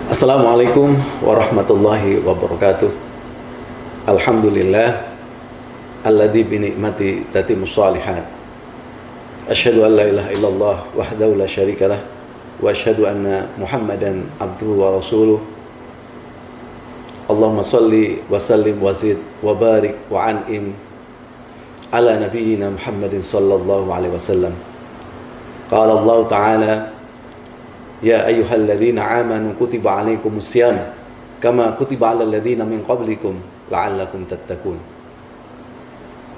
Assalamualaikum warahmatullahi wabarakatuh. Alhamdulillah alladzi bi ni'mati tatimmus shalihat. Asyhadu an la ilaha illallah wahdahu la syarikalah wa asyhadu anna Muhammadan abduhu wa rasuluh. Allahumma shalli wa sallim wa zid wa barik wa an'im ala nabiyyina Muhammadin sallallahu alaihi wasallam. Qala Allah Ta'ala: Ya ayyuhalladzina amanu kutiba alaikumus syiyam kama kutiba alal ladzina min qablikum la'allakum tattaqun.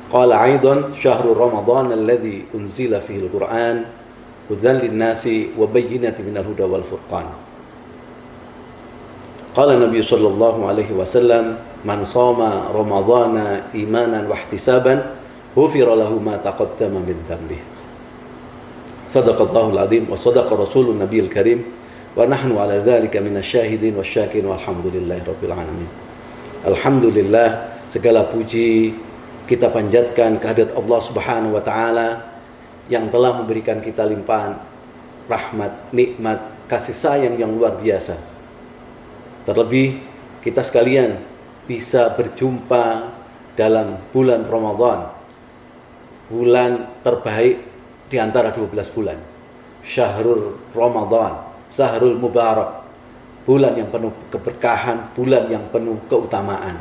Qala aidan syahrul ramadhan alladzi unzila fihi al-Qur'an hudan lin-nasi wa bayyinatin minal huda wal furqan. Qala Nabi sallallahu alaihi wasallam man shoma ramadhana imanan wa ihtisaban ghufira lahu ma taqaddama min dhanbihi. Sadaqallahul azim wa sadaqa rasulun nabiyil karim wa nahnu ala dzalika minasyahidin wasyakirin walhamdulillahi rabbil alamin. Alhamdulillah, segala puji kita panjatkan kehadirat Allah Subhanahu wa taala yang telah memberikan kita limpahan rahmat, nikmat, kasih sayang yang luar biasa. Terlebih kita sekalian bisa berjumpa dalam bulan Ramadan, bulan terbaik di antara 12 bulan. Syahrul Ramadan, Syahrul Mubarak, bulan yang penuh keberkahan, bulan yang penuh keutamaan.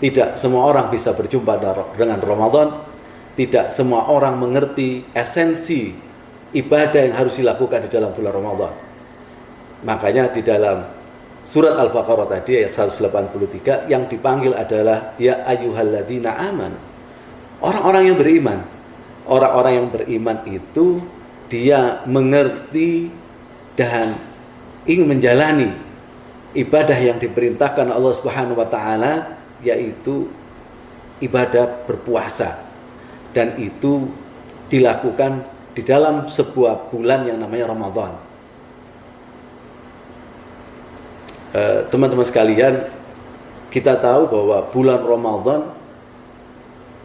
Tidak semua orang bisa berjumpa dengan Ramadan. Tidak semua orang mengerti esensi ibadah yang harus dilakukan di dalam bulan Ramadan. Makanya di dalam surat Al-Baqarah tadi ayat 183 yang dipanggil adalah ya ayyuhalladzina amanu. Orang-orang yang beriman. Orang-orang yang beriman itu dia mengerti dan ingin menjalani ibadah yang diperintahkan Allah Subhanahu wa taala, yaitu ibadah berpuasa, dan itu dilakukan di dalam sebuah bulan yang namanya Ramadan. Teman-teman sekalian, kita tahu bahwa bulan Ramadan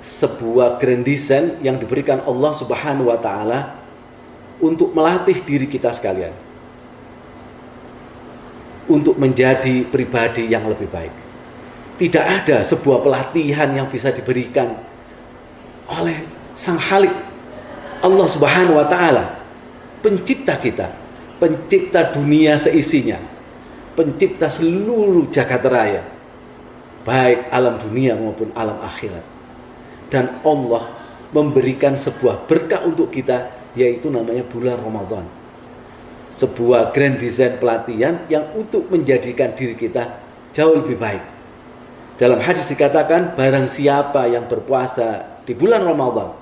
sebuah grand design yang diberikan Allah Subhanahu wa taala untuk melatih diri kita sekalian untuk menjadi pribadi yang lebih baik. Tidak ada sebuah pelatihan yang bisa diberikan oleh Sang Khalik Allah Subhanahu wa taala, pencipta kita, pencipta dunia seisinya, pencipta seluruh jagat raya, baik alam dunia maupun alam akhirat. Dan Allah memberikan sebuah berkah untuk kita, yaitu namanya bulan Ramadan. Sebuah grand design pelatihan yang untuk menjadikan diri kita jauh lebih baik. Dalam hadis dikatakan, barang siapa yang berpuasa di bulan Ramadan,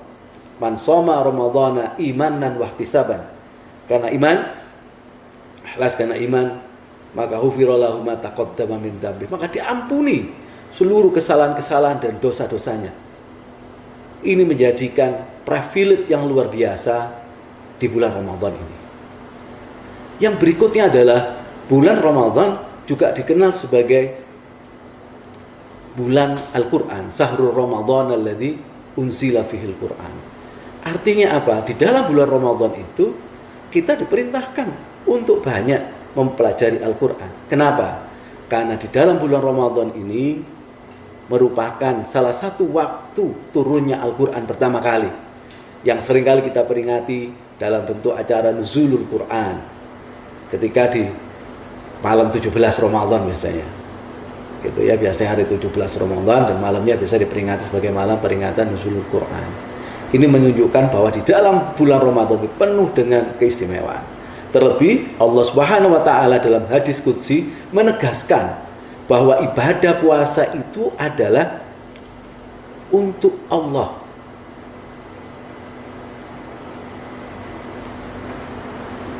man shoma ramadhana imanan wa ihtisaban, karena iman, ikhlas karena iman, maka ghufira lahu ma taqaddama min dzambi, maka diampuni seluruh kesalahan-kesalahan dan dosa-dosanya. Ini menjadikan privilege yang luar biasa di bulan Ramadan ini. Yang berikutnya adalah bulan Ramadan juga dikenal sebagai bulan Al-Quran. Syahrul Ramadhan alladzi unzila fihil Quran. Artinya apa? Di dalam bulan Ramadan itu kita diperintahkan untuk banyak mempelajari Al-Quran. Kenapa? Karena di dalam bulan Ramadan ini merupakan salah satu waktu turunnya Al-Quran pertama kali, yang seringkali kita peringati dalam bentuk acara Nuzulul Quran ketika di malam 17 Ramadan biasanya gitu ya, biasanya hari 17 Ramadan dan malamnya bisa diperingati sebagai malam peringatan Nuzulul Quran. Ini menunjukkan bahwa di dalam bulan Ramadan itu penuh dengan keistimewaan. Terlebih Allah Subhanahu wa taala dalam hadis qudsi menegaskan bahwa ibadah puasa itu adalah untuk Allah.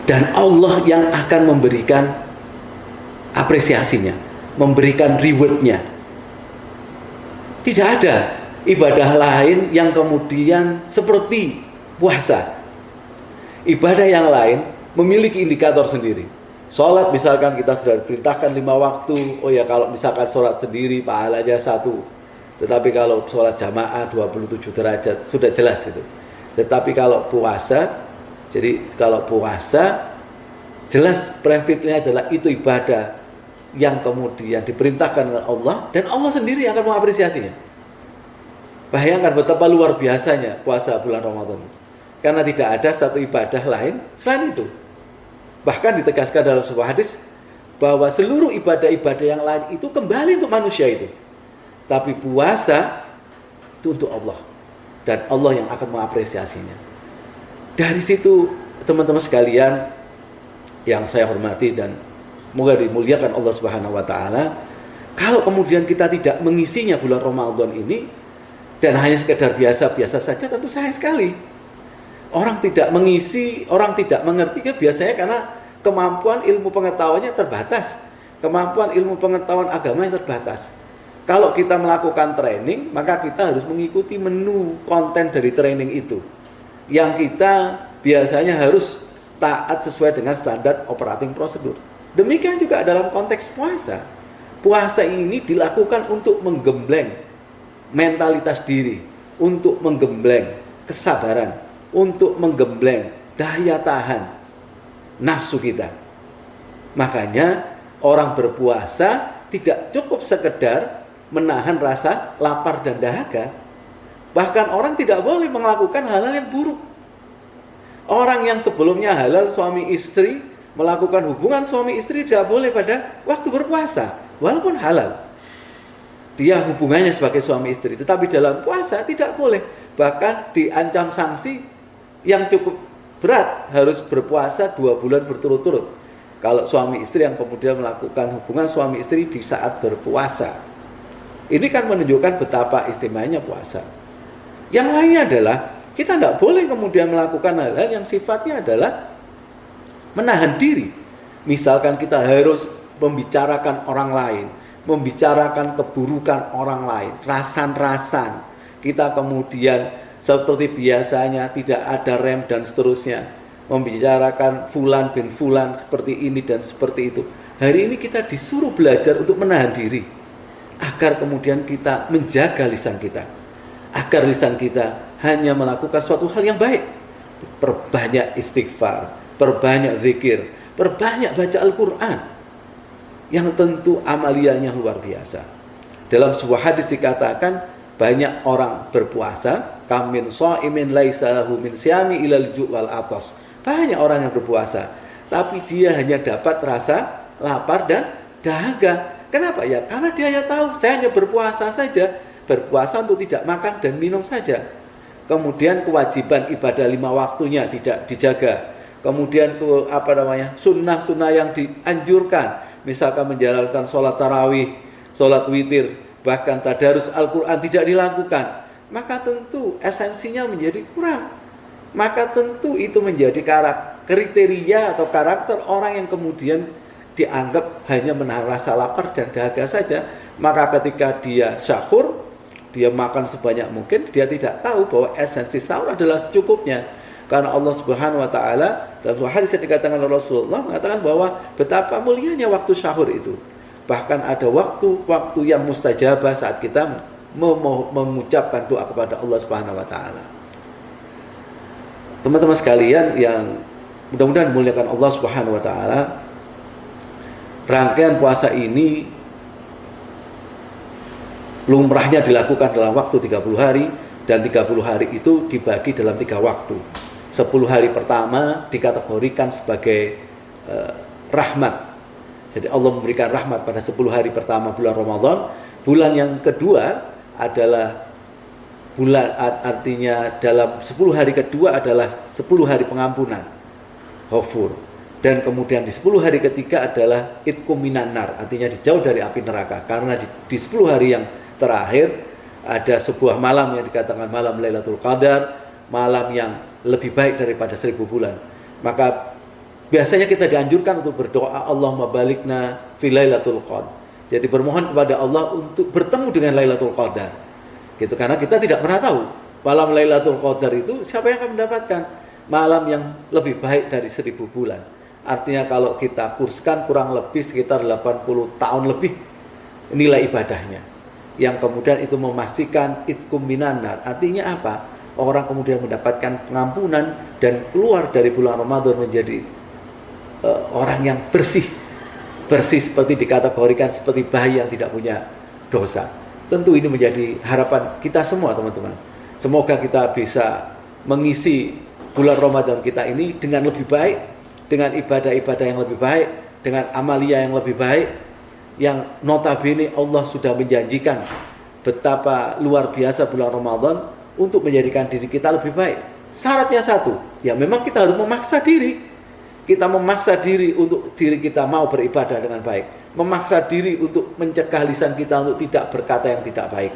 Dan Allah yang akan memberikan apresiasinya, memberikan rewardnya. Tidak ada ibadah lain yang kemudian seperti puasa. Ibadah yang lain memiliki indikator sendiri. Sholat misalkan kita sudah diperintahkan 5 waktu. Oh ya, kalau misalkan sholat sendiri pahalanya 1. Tetapi kalau sholat jamaah 27 derajat, sudah jelas itu. Tetapi kalau puasa, jadi kalau puasa jelas benefitnya adalah itu ibadah yang kemudian diperintahkan oleh Allah, dan Allah sendiri akan mengapresiasinya. Bayangkan betapa luar biasanya puasa bulan Ramadan, karena tidak ada satu ibadah lain selain itu. Bahkan ditegaskan dalam sebuah hadis bahwa seluruh ibadah-ibadah yang lain itu kembali untuk manusia itu, tapi puasa itu untuk Allah, dan Allah yang akan mengapresiasinya. Dari situ, teman-teman sekalian yang saya hormati dan semoga dimuliakan Allah Subhanahu wa taala, kalau kemudian kita tidak mengisinya bulan Ramadan ini dan hanya sekedar biasa-biasa saja, tentu sayang sekali. Orang tidak mengisi, orang tidak mengerti, biasanya karena kemampuan ilmu pengetahuannya terbatas, kemampuan ilmu pengetahuan agamanya terbatas. Kalau kita melakukan training, maka kita harus mengikuti menu konten dari training itu, yang kita biasanya harus taat sesuai dengan standar operating prosedur. Demikian juga dalam konteks puasa. Puasa ini dilakukan untuk menggembleng mentalitas diri, untuk menggembleng kesabaran, untuk menggembleng daya tahan nafsu kita. Makanya orang berpuasa tidak cukup sekedar menahan rasa lapar dan dahaga. Bahkan orang tidak boleh melakukan hal-hal yang buruk. Orang yang sebelumnya halal suami istri, melakukan hubungan suami istri tidak boleh pada waktu berpuasa, walaupun halal. Dia hubungannya sebagai suami istri, tetapi dalam puasa tidak boleh. Bahkan diancam sanksi yang cukup berat, harus berpuasa 2 bulan berturut-turut. Kalau suami istri yang kemudian melakukan hubungan suami istri di saat berpuasa. Ini kan menunjukkan betapa istimewanya puasa. Yang lainnya adalah kita tidak boleh kemudian melakukan hal-hal yang sifatnya adalah menahan diri. Misalkan kita harus membicarakan orang lain, membicarakan keburukan orang lain, rasan-rasan. Kita kemudian seperti biasanya tidak ada rem dan seterusnya, membicarakan fulan bin fulan seperti ini dan seperti itu. Hari ini kita disuruh belajar untuk menahan diri, agar kemudian kita menjaga lisan kita, agar lisan kita hanya melakukan suatu hal yang baik. Perbanyak istighfar, perbanyak zikir, perbanyak baca Al-Quran, yang tentu amaliyahnya luar biasa. Dalam sebuah hadis dikatakan, banyak orang berpuasa, kamin shaimin laisa lahu min siyami ilal ju' wal atas. Banyak orang yang berpuasa, tapi dia hanya dapat rasa lapar dan dahaga. Kenapa? Ya karena dia hanya tahu, saya hanya berpuasa saja, berpuasa untuk tidak makan dan minum saja. Kemudian kewajiban ibadah 5 waktunya tidak dijaga. Kemudian sunnah-sunnah yang dianjurkan, misalkan menjalankan sholat tarawih, sholat witir, bahkan tadarus Al-Quran tidak dilakukan, maka tentu esensinya menjadi kurang. Maka tentu itu menjadi kriteria atau karakter orang yang kemudian dianggap hanya menahan rasa lapar dan dahaga saja. Maka ketika dia sahur, dia makan sebanyak mungkin, dia tidak tahu bahwa esensi sahur adalah secukupnya. Karena Allah Subhanahu wa taala dalam sebuah hadis yang dikatakan oleh Rasulullah mengatakan bahwa betapa mulianya waktu sahur itu. Bahkan ada waktu-waktu yang mustajabah saat kita mengucapkan doa kepada Allah Subhanahu wa taala. Teman-teman sekalian yang mudah-mudahan dimuliakan Allah Subhanahu wa taala, rangkaian puasa ini lumrahnya dilakukan dalam waktu 30 hari, dan 30 hari itu dibagi dalam 3 waktu. 10 hari pertama dikategorikan sebagai rahmat. Jadi Allah memberikan rahmat pada 10 hari pertama bulan Ramadan. Bulan yang kedua adalah bulan, artinya dalam 10 hari kedua adalah 10 hari pengampunan, ghafur. Dan kemudian di 10 hari ketiga adalah itqum minan nar, artinya dijauh dari api neraka. Karena di 10 hari yang terakhir ada sebuah malam yang dikatakan malam Lailatul Qadar, malam yang lebih baik daripada 1000 bulan. Maka biasanya kita dianjurkan untuk berdoa, Allahumma balikna fi Lailatul Qadar. Jadi bermohon kepada Allah untuk bertemu dengan Lailatul Qadar. Gitu, karena kita tidak pernah tahu malam Lailatul Qadar itu siapa yang akan mendapatkan malam yang lebih baik dari 1000 bulan. Artinya kalau kita kurskan kurang lebih sekitar 80 tahun lebih nilai ibadahnya, yang kemudian itu memastikan itqum minan nar. Artinya apa? Orang kemudian mendapatkan pengampunan dan keluar dari bulan Ramadan menjadi orang yang bersih, bersih, seperti dikategorikan seperti bayi yang tidak punya dosa. Tentu ini menjadi harapan kita semua, teman-teman. Semoga kita bisa mengisi bulan Ramadan kita ini dengan lebih baik, dengan ibadah-ibadah yang lebih baik, dengan amalia yang lebih baik, yang notabene Allah sudah menjanjikan betapa luar biasa bulan Ramadan untuk menjadikan diri kita lebih baik. Syaratnya satu, ya memang kita harus memaksa diri. Kita memaksa diri untuk diri kita mau beribadah dengan baik. Memaksa diri untuk mencegah lisan kita untuk tidak berkata yang tidak baik.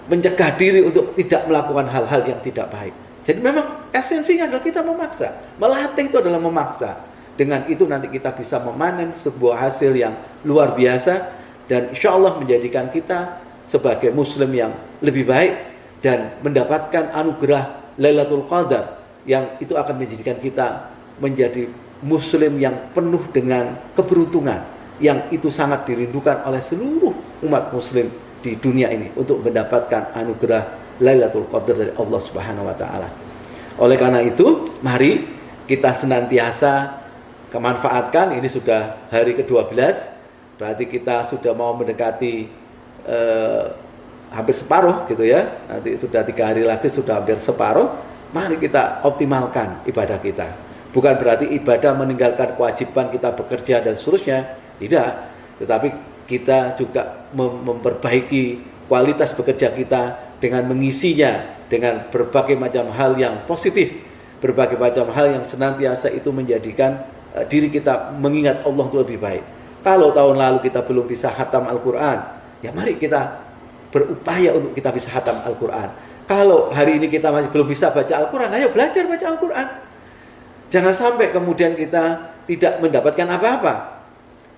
Mencegah diri untuk tidak melakukan hal-hal yang tidak baik. Jadi memang esensinya adalah kita memaksa. Melatih itu adalah memaksa. Dengan itu nanti kita bisa memanen sebuah hasil yang luar biasa. Dan insya Allah menjadikan kita sebagai muslim yang lebih baik. Dan mendapatkan anugerah Lailatul Qadar. Yang itu akan menjadikan kita menjadi muslim yang penuh dengan keberuntungan, yang itu sangat dirindukan oleh seluruh umat muslim di dunia ini untuk mendapatkan anugerah Lailatul Qadar dari Allah Subhanahu wa taala. Oleh karena itu, mari kita senantiasa kemanfaatkan, ini sudah hari ke-12, berarti kita sudah mau mendekati hampir separuh gitu ya. Nanti sudah 3 hari lagi sudah hampir separuh. Mari kita optimalkan ibadah kita. Bukan berarti ibadah meninggalkan kewajiban kita bekerja dan seterusnya, tidak. Tetapi kita juga memperbaiki kualitas bekerja kita dengan mengisinya dengan berbagai macam hal yang positif, berbagai macam hal yang senantiasa itu menjadikan diri kita mengingat Allah itu lebih baik. Kalau tahun lalu kita belum bisa khatam Al-Quran, ya mari kita berupaya untuk kita bisa khatam Al-Quran. Kalau hari ini kita masih belum bisa baca Al-Quran, ayo belajar baca Al-Quran. Jangan sampai kemudian kita tidak mendapatkan apa-apa.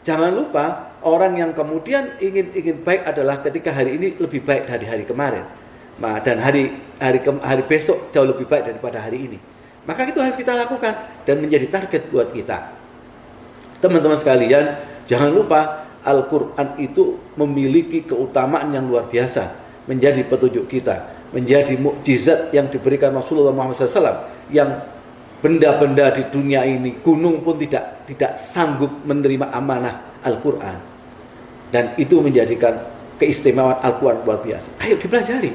Jangan lupa orang yang kemudian ingin baik adalah ketika hari ini lebih baik dari hari kemarin. Dan hari besok jauh lebih baik daripada hari ini. Maka itu harus kita lakukan dan menjadi target buat kita. Teman-teman sekalian, jangan lupa Al-Quran itu memiliki keutamaan yang luar biasa. Menjadi petunjuk kita, menjadi mukjizat yang diberikan Rasulullah Muhammad SAW, yang benda-benda di dunia ini, gunung pun tidak sanggup menerima amanah Al-Quran. Dan itu menjadikan keistimewaan Al-Quran luar biasa. Ayo dipelajari.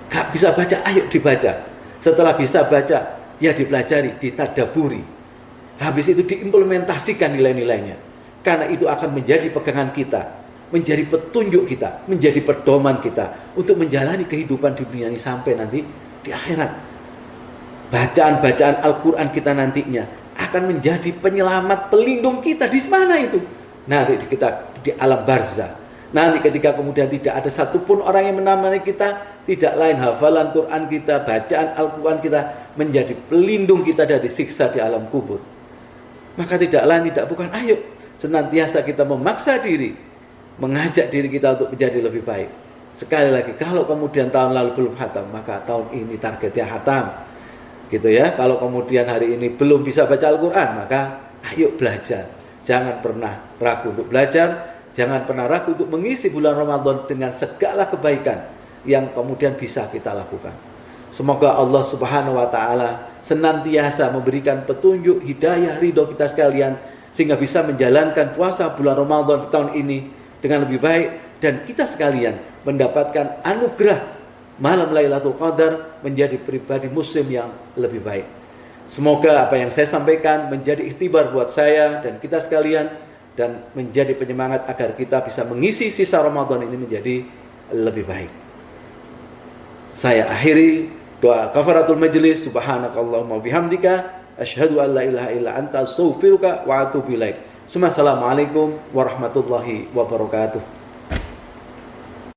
Gak bisa baca, ayo dibaca. Setelah bisa baca, ya dipelajari, ditadaburi. Habis itu diimplementasikan nilai-nilainya. Karena itu akan menjadi pegangan kita, menjadi petunjuk kita, menjadi pedoman kita untuk menjalani kehidupan di dunia ini sampai nanti di akhirat. Bacaan-bacaan Al-Quran kita nantinya akan menjadi penyelamat, pelindung kita di mana itu? Nanti kita di alam barzah. Nanti ketika kemudian tidak ada satupun orang yang menemani kita, tidak lain hafalan Quran kita, bacaan Al-Quran kita menjadi pelindung kita dari siksa di alam kubur. Maka tidak lain tidak bukan, ayo senantiasa kita memaksa diri, mengajak diri kita untuk menjadi lebih baik. Sekali lagi, kalau kemudian tahun lalu belum khatam, maka tahun ini targetnya khatam. Gitu ya. Kalau kemudian hari ini belum bisa baca Al-Quran, maka ayo belajar. Jangan pernah ragu untuk belajar, jangan pernah ragu untuk mengisi bulan Ramadan dengan segala kebaikan yang kemudian bisa kita lakukan. Semoga Allah Subhanahu wa taala senantiasa memberikan petunjuk, hidayah, ridho kita sekalian sehingga bisa menjalankan puasa bulan Ramadan di tahun ini dengan lebih baik, dan kita sekalian mendapatkan anugerah malam Lailatul Qadar menjadi pribadi muslim yang lebih baik. Semoga apa yang saya sampaikan menjadi ikhtibar buat saya dan kita sekalian, dan menjadi penyemangat agar kita bisa mengisi sisa Ramadan ini menjadi lebih baik. Saya akhiri doa kafaratul majlis. Subhanakallahumma bihamdika asyhadu an la ilaha illa anta astaghfiruka wa atubu ilaik. Assalamualaikum warahmatullahi wabarakatuh.